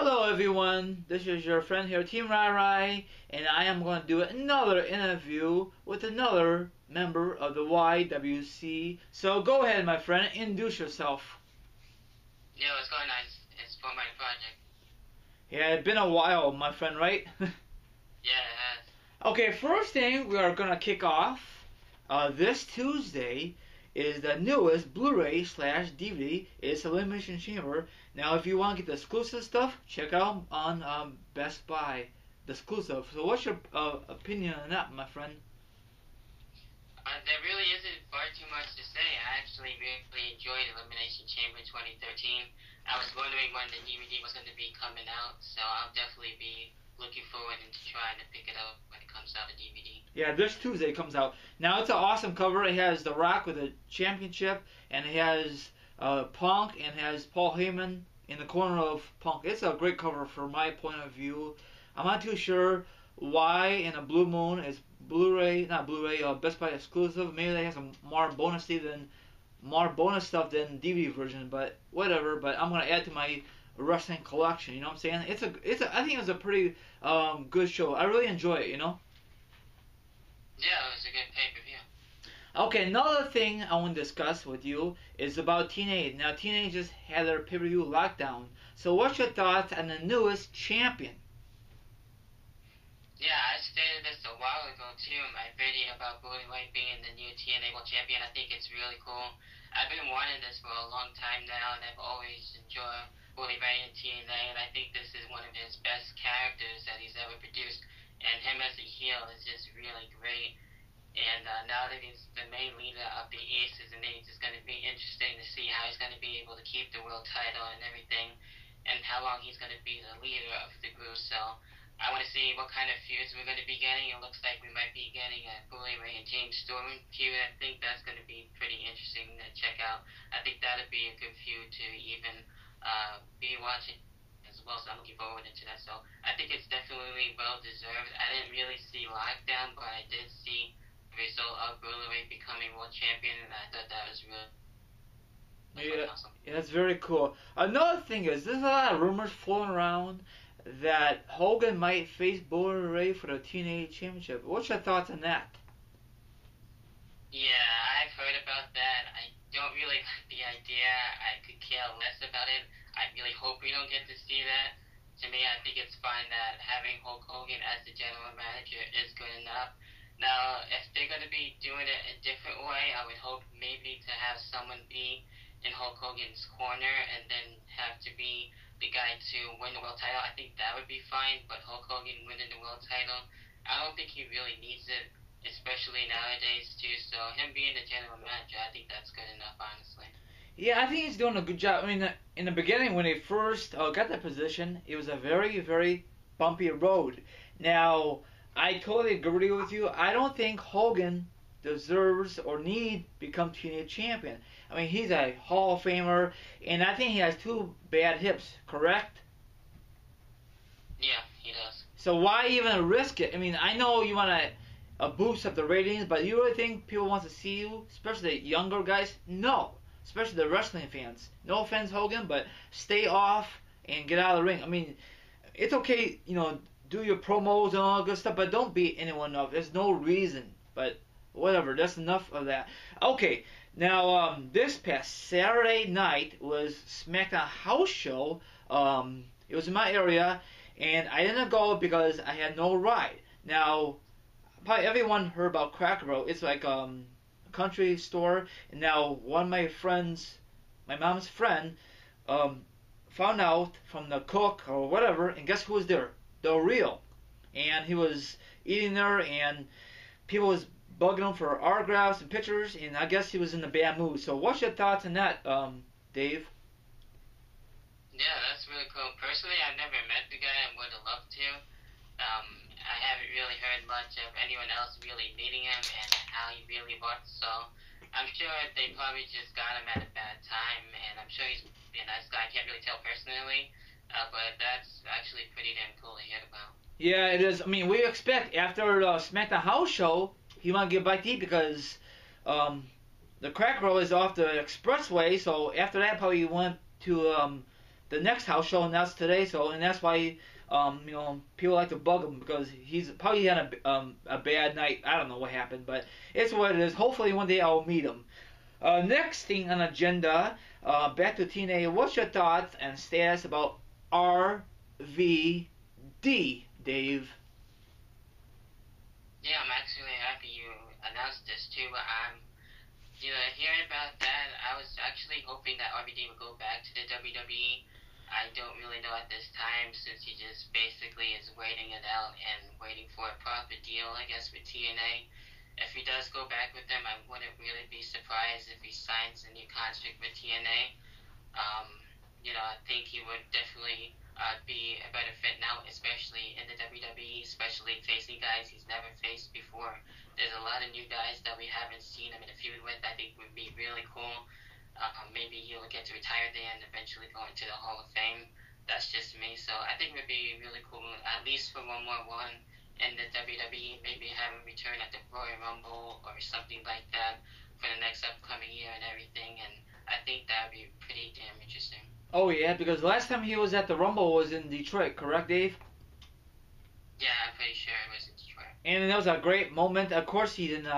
Hello everyone, this is your friend here, Team Rai Rai, and I am going to do another interview with another member of the YWC. So go ahead, my friend, introduce yourself. Yo, what's going on? It's for my project. Yeah, it's been a while, my friend, right? Yeah, it has. Okay, first thing we are going to kick off this Tuesday is the newest Blu-ray slash DVD. It's Elimination Chamber. Now, if you want to get the exclusive stuff, check out on Best Buy, the exclusive. So, what's your opinion on that, my friend? There really isn't far too much to say. I actually really enjoyed Elimination Chamber 2013. I was wondering when the DVD was going to be coming out, so I'll definitely be looking forward to trying to pick it up when it comes out, the DVD. Yeah, this Tuesday it comes out. Now, it's an awesome cover. It has The Rock with a championship, and it has Punk, and has Paul Heyman in the corner of Punk. It's a great cover from my point of view. I'm not too sure why in a Blue Moon is Blu-ray, not Blu-ray, Best Buy exclusive. Maybe they have some more bonus stuff than DVD version, but whatever. But I'm gonna add to my wrestling collection. You know what I'm saying? I think it's a pretty good show. I really enjoy it. Yeah, it was a good pay-per-view. Okay, another thing I want to discuss with you is about TNA. Now, TNA just had their pay-per-view lockdown. So, what's your thoughts on the newest champion? Yeah, I stated this a while ago too in my video about Bully Ray being the new TNA World Champion. I think it's really cool. I've been wanting this for a long time now, and I've always enjoyed Bully Ray in TNA, and I think this is one of his best characters that he's ever produced. And him as a heel is just really great. And now that he's the main leader of the Aces, and it's just going to be interesting to see how he's going to be able to keep the world title and everything, and how long he's going to be the leader of the group. So I want to see what kind of feuds we're going to be getting. It looks like we might be getting a Bully Ray and James Storm feud. I think that's going to be pretty interesting to check out. I think that would be a good feud to even be watching as well. So I'm looking forward to that. So I think it's definitely well deserved. I didn't really see Lockdown, but I did see the result of Bully Ray becoming world champion, and I thought that was really awesome. Yeah, that's very cool. Another thing is, there's a lot of rumors floating around that Hogan might face Bully Ray for the TNA Championship. What's your thoughts on that? Yeah, I've heard about that. I don't really like the idea. I could care less about it. I really hope we don't get to see that. To me, I think it's fine that having Hulk Hogan as the general manager is good enough. Now, if they're going to be doing it a different way, I would hope maybe to have someone be in Hulk Hogan's corner and then have to be the guy to win the world title. I think that would be fine, but Hulk Hogan winning the world title, I don't think he really needs it, especially nowadays too. So him being the general manager, I think that's good enough, honestly. Yeah, I think he's doing a good job. I mean, in the beginning, when he first got that position, it was a very, very bumpy road. Now, I totally agree with you. I don't think Hogan deserves or need become TNA champion. I mean, he's a Hall of Famer, and I think he has two bad hips, correct? Yeah, he does. So why even risk it? I mean, I know you want to boost up the ratings, but you really think people want to see you, especially the younger guys? No, especially the wrestling fans. No offense, Hogan, but stay off and get out of the ring. I mean, it's okay, do your promos and all that good stuff, but don't beat anyone up. There's no reason, but whatever, that's enough of that. Okay, now this past Saturday night was SmackDown House Show. It was in my area, and I didn't go because I had no ride. Now, probably everyone heard about Cracker Barrel. It's like a country store, and now one of my friends, my mom's friend, found out from the cook or whatever, and guess who was there? The Real. And he was eating there, and people was bugging him for autographs and pictures, and I guess he was in a bad mood. So what's your thoughts on that, Dave? Yeah, that's really cool. Personally, I've never met the guy and would have loved to. I haven't really heard much of anyone else really meeting him and how he really was, so I'm sure they probably just got him at a bad time, and I'm sure he's a nice guy. I can't really tell personally, but that's actually pretty damn cool to hear about. Yeah, it is. I mean, we expect after the SmackDown House Show, he want to get back to eat because the Cracker Barrel is off the expressway, so after that probably he went to the next house show, and that's today. So, and that's why people like to bug him because he's probably had a bad night. I don't know what happened, but it's what it is. Hopefully, one day I'll meet him. Next thing on agenda, back to TNA. What's your thoughts and status about RVD, Dave? Yeah, I'm actually happy you announced this too. Hearing about that, I was actually hoping that RVD would go back to the WWE. I don't really know at this time since he just basically is waiting it out and waiting for a proper deal, I guess, with TNA. If he does go back with them, I wouldn't really be surprised if he signs a new contract with TNA. I think he would definitely be a better fit now, especially in the WWE, especially facing guys he's never faced before. There's a lot of new guys that we haven't seen him in a feud with. I think would be really cool. Maybe he'll get to retire there and eventually go into the Hall of Fame. That's just me. So I think it would be really cool, at least for one more run in the WWE. Maybe have him return at the Royal Rumble or something like that for the next upcoming year and everything. And I think that would be pretty damn interesting. Oh yeah, because last time he was at the Rumble was in Detroit, correct, Dave? Yeah, I'm pretty sure it was in Detroit. And that was a great moment. Of course, he didn't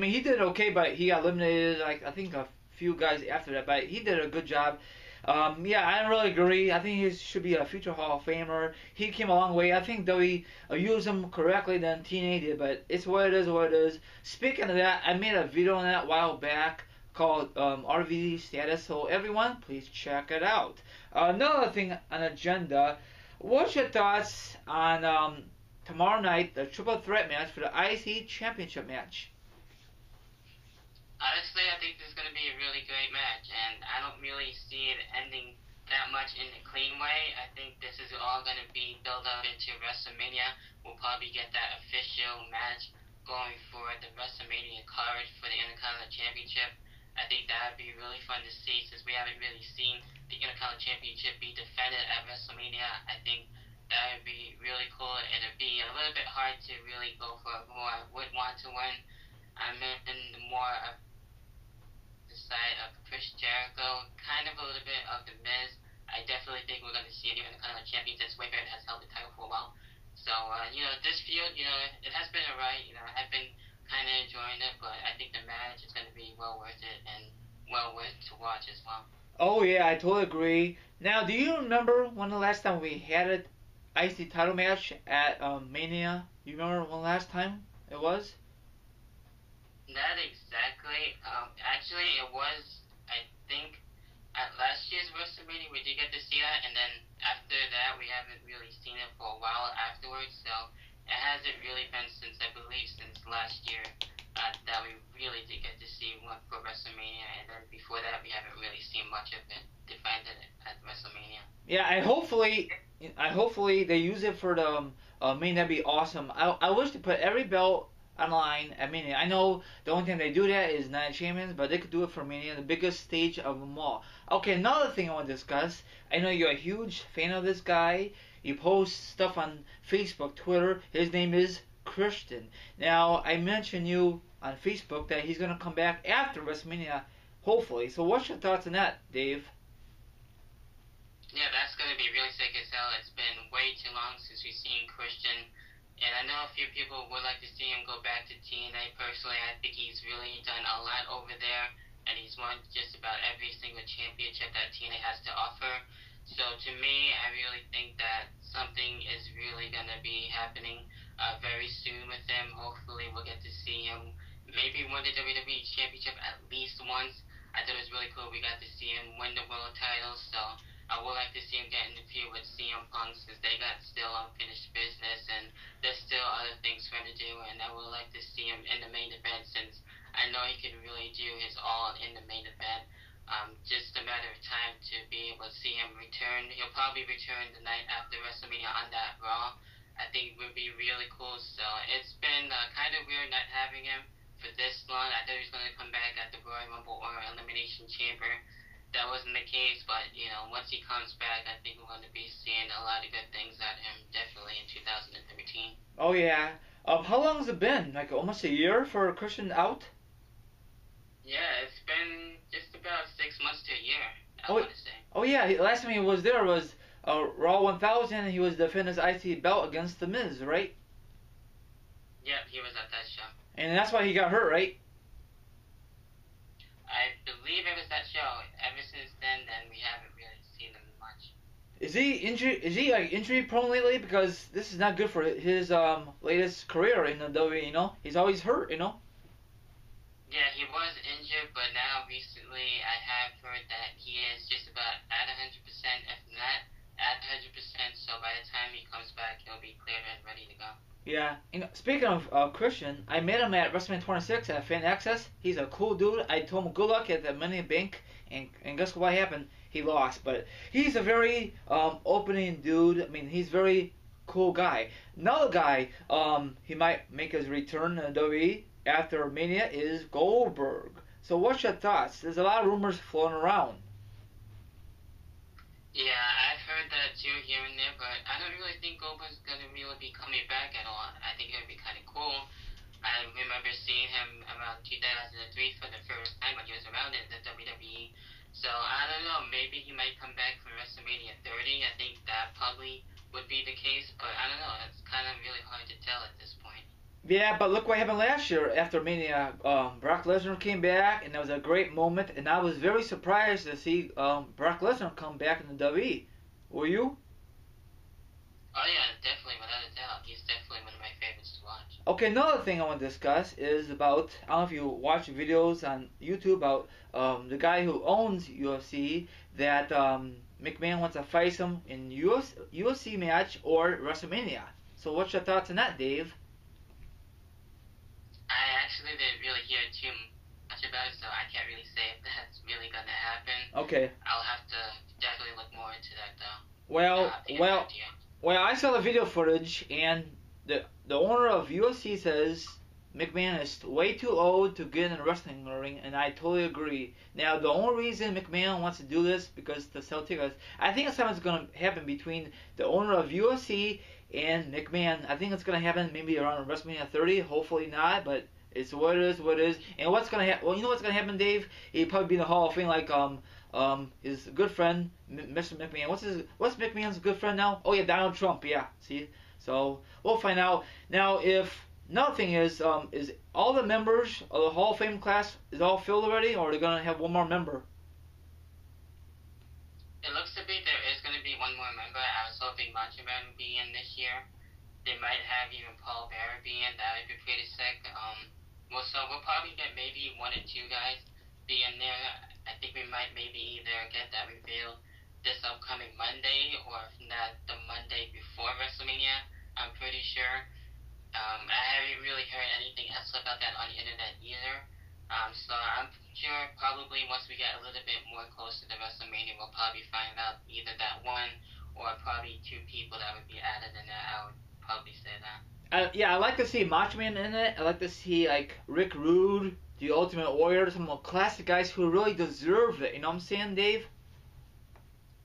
he did okay, but he got eliminated. Like I think a few guys after that, but he did a good job. I really agree. I think he should be a future Hall of Famer. He came a long way. I think we used him correctly than TNA did, but it's what it is. What it is. Speaking of that, I made a video on that a while back called RVD status. So everyone, please check it out. Another thing on agenda. What's your thoughts on tomorrow night, the triple threat match for the IC Championship match? Honestly, I think this is going to be a really great match, and I don't really see it ending that much in a clean way. I think this is all going to be built up into WrestleMania. We'll probably get that official match going for the WrestleMania card for the Intercontinental Championship. I think that would be really fun to see since we haven't really seen the Intercontinental Championship be defended at WrestleMania. I think that would be really cool. It'd be a little bit hard to really go for who I would want to win. I'm in more of the side of Chris Jericho, kind of a little bit of The Miz. I definitely think we're going to see a new Intercontinental Champion since Wade Barrett has held the title for a while. So, this feud, it has been alright. I've been kind of enjoying it, but I think the match is going to be well worth it and well worth to watch as well. Oh yeah, I totally agree. Now, do you remember when the last time we had an IC title match at Mania? You remember when last time it was? Not exactly. Actually, it was, I think, at last year's WrestleMania we did get to see that, and then after that we haven't really seen it for a while afterwards, so it hasn't really been since, I believe, since last year that we really did get to see one for WrestleMania, and then before that we haven't really seen much of it defended at WrestleMania. Yeah, and hopefully they use it for the Mania. That'd be awesome. I wish they put every belt online at Mania. I know the only time they do that is Night of Champions, but they could do it for Mania, the biggest stage of them all. Okay, another thing I want to discuss. I know you're a huge fan of this guy. He posts stuff on Facebook, Twitter. His name is Christian. Now, I mentioned you on Facebook that he's going to come back after WrestleMania, hopefully. So what's your thoughts on that, Dave? Yeah, that's going to be really sick as hell. It's been way too long since we've seen Christian. And I know a few people would like to see him go back to TNA. Personally, I think he's really done a lot over there, and he's won just about every single championship that TNA has to offer. So to me, I really think that something is really going to be happening very soon with him. Hopefully we'll get to see him maybe win the WWE Championship at least once. I thought it was really cool we got to see him win the world title, so I would like to see him get in the feud with CM Punk since they got still unfinished business and there's still other things for him to do, and I would like to see him in the main event since I know he can really do his all in the main event. Just a matter of time to be able to see him return. He'll probably return the night after WrestleMania on that Raw. I think it would be really cool. So it's been kind of weird not having him for this long. I thought he was going to come back at the Royal Rumble or Elimination Chamber. That wasn't the case, but once he comes back, I think we're going to be seeing a lot of good things out of him, definitely in 2013. Oh yeah. How long has it been? Like almost a year for Christian out? Yeah, it's been just about 6 months to a year. I Oh, want to say. oh yeah. Last time he was there was Raw 1000, and he was defending his IC belt against the Miz, right? Yep, he was at that show. And that's why he got hurt, right? I believe it was that show. Ever since then we haven't really seen him much. Is he injury? Is he like injury prone lately? Because this is not good for his latest career in the WWE. You know, he's always hurt. You know. Yeah, he was injured, but now recently I have heard that he is just about at 100%, if not at 100%. So by the time he comes back, he'll be cleared and ready to go. Yeah. You know, speaking of Christian, I met him at WrestleMania 26 at Fan Access. He's a cool dude. I told him good luck at the Money in the Bank, and guess what happened? He lost. But he's a very opening dude. I mean, he's very cool guy. Another guy, he might make his return in the WWE after Mania is Goldberg. So what's your thoughts? There's a lot of rumors floating around. Yeah, I've heard that too here and there, but I don't really think Goldberg's gonna really be coming back at all. I think it would be kind of cool. I remember seeing him around 2003 for the first time when he was around in the WWE. So I don't know, maybe he might come back for WrestleMania 30. I think that probably would be the case, but I don't know. It's kind of really hard to tell at this point. Yeah, but look what happened last year after Mania. Brock Lesnar came back, and that was a great moment. And I was very surprised to see Brock Lesnar come back in the WWE. Were you? Oh yeah, definitely, without a doubt. He's definitely one of my favorites to watch. Okay, another thing I want to discuss is about, I don't know if you watch videos on YouTube about the guy who owns UFC, that McMahon wants to fight him in UFC match or WrestleMania. So what's your thoughts on that, Dave? I actually didn't really hear too much about it, so I can't really say if that's really gonna happen. Okay. I'll have to definitely look more into that though. Well, I saw the video footage, and the owner of UFC says McMahon is way too old to get in a wrestling ring, and I totally agree. Now, the only reason McMahon wants to do this because to sell tickets, I think something's going to happen between the owner of UFC and McMahon. I think it's going to happen maybe around WrestleMania 30. Hopefully not, but it's what it is, what it is. And what's going to happen? Well, you know what's going to happen, Dave? He'd probably be in the Hall of Fame like his good friend, Mr. McMahon. What's McMahon's good friend now? Oh yeah, Donald Trump. Yeah. See, so we'll find out. Now, if another thing is all the members of the Hall of Fame class is all filled already, or are they gonna have one more member? It looks to be there is going to be one more member. I was hoping Macho Man would be in this year. They might have even Paul Bearer be in. That would be pretty sick. So we'll probably get maybe one or two guys be in there. I think we might maybe either get that reveal this upcoming Monday, or if not, the Monday before WrestleMania. I'm pretty sure. I haven't really heard anything else about that on the internet either. So I'm sure probably once we get a little bit more close to the WrestleMania, we'll probably find out either that one or probably two people that would be added in there. I would probably say that. Yeah, I'd like to see Macho Man in it. I'd like to see like Rick Rude, the Ultimate Warrior, some more classic guys who really deserve it. You know what I'm saying, Dave?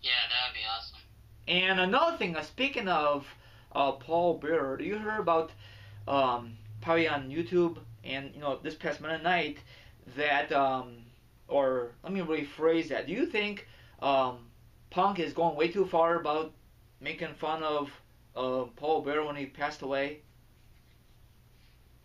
Yeah, that would be awesome. And another thing, speaking of Paul Bearer, you heard about probably on YouTube and this past Monday night that or let me rephrase that. Do you think Punk is going way too far about making fun of Paul Bearer when he passed away?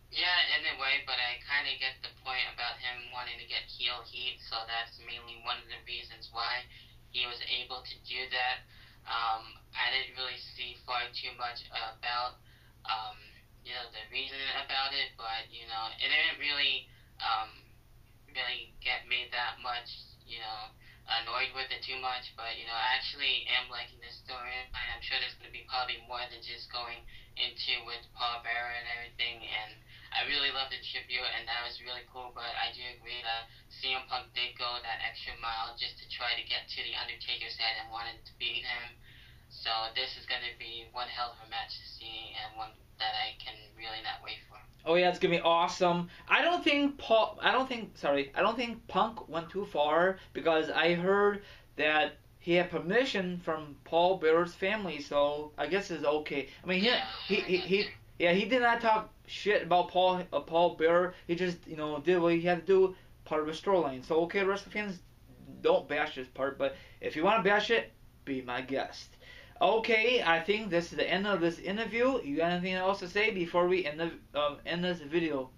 Yeah, in a way, but I kind of get the point about him wanting to get heel heat, so that's mainly one of the reasons why he was able to do that. I didn't really see far too much about, the reason about it, but, it didn't really get me that much, annoyed with it too much, but, I actually am liking this story, and I'm sure there's going to be probably more than just going into with Paul Bearer and everything, and I really love the tribute, and that was really cool, but I do agree that CM Punk did go that extra mile just to try to get to the Undertaker's head and wanted to beat him. So this is going to be one hell of a match to see, and one that I can really not wait for. Oh yeah, it's gonna be awesome. I don't think Punk went too far, because I heard that he had permission from Paul Bearer's family, so I guess it's okay. I mean, he did not talk shit about Paul Bearer. He just did what he had to do, part of the storyline. So okay, the rest of the fans don't bash this part, but if you want to bash it, be my guest. Okay, I think this is the end of this interview. You got anything else to say before we end this video?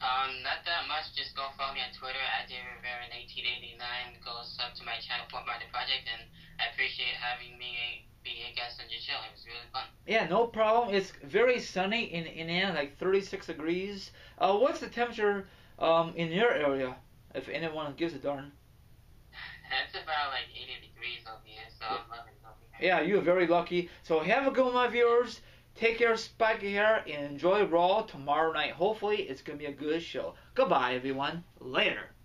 Not that much. Just go follow me on Twitter at DavidRivera1889. Go sub to my channel, fortminorproject, and I appreciate having me be a guest on your show. It was really fun. Yeah, no problem. It's very sunny in Indiana, like 36 degrees. What's the temperature in your area, if anyone gives a darn? It's about like 80 degrees over here, so I'm loving it over here. Yeah, you're very lucky. So have a good one, my viewers. Take care, Spiky here, and enjoy Raw tomorrow night. Hopefully, it's going to be a good show. Goodbye, everyone. Later.